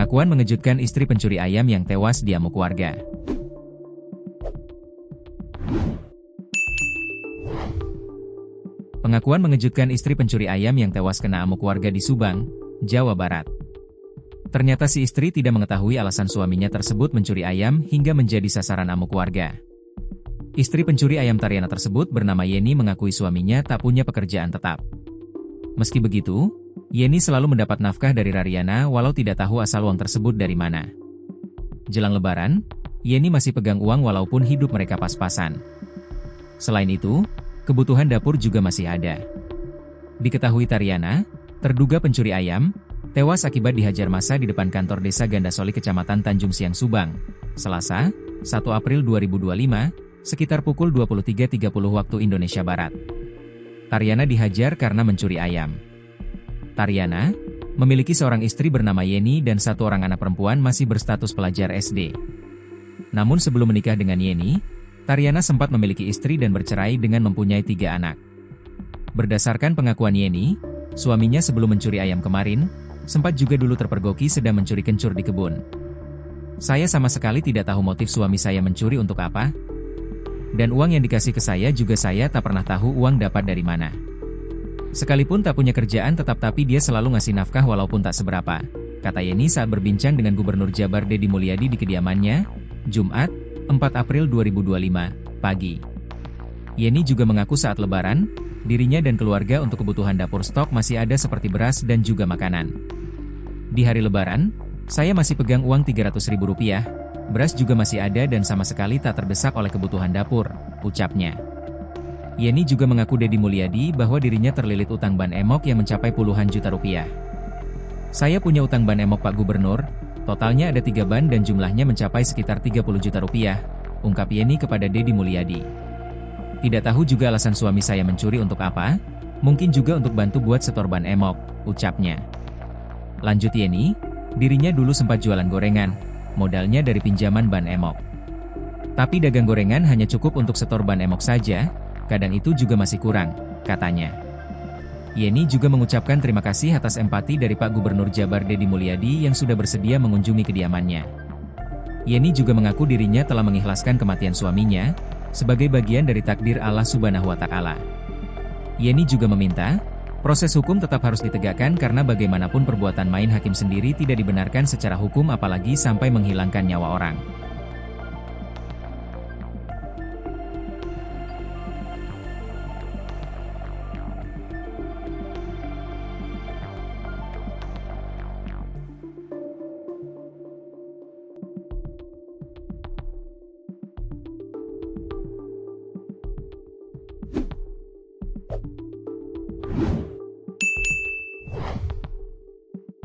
Pengakuan mengejutkan istri pencuri ayam yang tewas diamuk warga. Pengakuan mengejutkan istri pencuri ayam yang tewas kena amuk warga di Subang, Jawa Barat. Ternyata si istri tidak mengetahui alasan suaminya tersebut mencuri ayam hingga menjadi sasaran amuk warga. Istri pencuri ayam Tariana tersebut bernama Yeni mengakui suaminya tak punya pekerjaan tetap. Meski begitu, Yeni selalu mendapat nafkah dari Rariana walau tidak tahu asal uang tersebut dari mana. Jelang Lebaran, Yeni masih pegang uang walaupun hidup mereka pas-pasan. Selain itu, kebutuhan dapur juga masih ada. Diketahui Tariana, terduga pencuri ayam, tewas akibat dihajar massa di depan kantor desa Gandasoli Kecamatan Tanjung Siang Subang, Selasa, 1 April 2025, sekitar pukul 23.30 waktu Indonesia Barat. Tariana dihajar karena mencuri ayam. Tariana memiliki seorang istri bernama Yeni dan satu orang anak perempuan masih berstatus pelajar SD. Namun sebelum menikah dengan Yeni, Tariana sempat memiliki istri dan bercerai dengan mempunyai 3 anak. Berdasarkan pengakuan Yeni, suaminya sebelum mencuri ayam kemarin, sempat juga dulu terpergoki sedang mencuri kencur di kebun. Saya sama sekali tidak tahu motif suami saya mencuri untuk apa. Dan uang yang dikasih ke saya juga saya tak pernah tahu uang dapat dari mana. Sekalipun tak punya kerjaan tetap tapi dia selalu ngasih nafkah walaupun tak seberapa, kata Yeni saat berbincang dengan Gubernur Jabar Deddy Mulyadi di kediamannya, Jumat, 4 April 2025, pagi. Yeni juga mengaku saat Lebaran, dirinya dan keluarga untuk kebutuhan dapur stok masih ada seperti beras dan juga makanan. Di hari Lebaran, saya masih pegang uang Rp300.000, beras juga masih ada dan sama sekali tak terdesak oleh kebutuhan dapur, ucapnya. Yeni juga mengaku Deddy Mulyadi bahwa dirinya terlilit utang ban emok yang mencapai puluhan juta rupiah. Saya punya utang ban emok Pak Gubernur, totalnya ada 3 ban dan jumlahnya mencapai sekitar 30 juta rupiah, ungkap Yeni kepada Deddy Mulyadi. Tidak tahu juga alasan suami saya mencuri untuk apa, mungkin juga untuk bantu buat setor ban emok, ucapnya. Lanjut Yeni, dirinya dulu sempat jualan gorengan, modalnya dari pinjaman ban emok. Tapi dagang gorengan hanya cukup untuk setor ban emok saja, kadang itu juga masih kurang, katanya. Yeni juga mengucapkan terima kasih atas empati dari Pak Gubernur Jabar Deddy Mulyadi yang sudah bersedia mengunjungi kediamannya. Yeni juga mengaku dirinya telah mengikhlaskan kematian suaminya, sebagai bagian dari takdir Allah Subhanahu wa Ta'ala. Yeni juga meminta, proses hukum tetap harus ditegakkan karena bagaimanapun perbuatan main hakim sendiri tidak dibenarkan secara hukum apalagi sampai menghilangkan nyawa orang.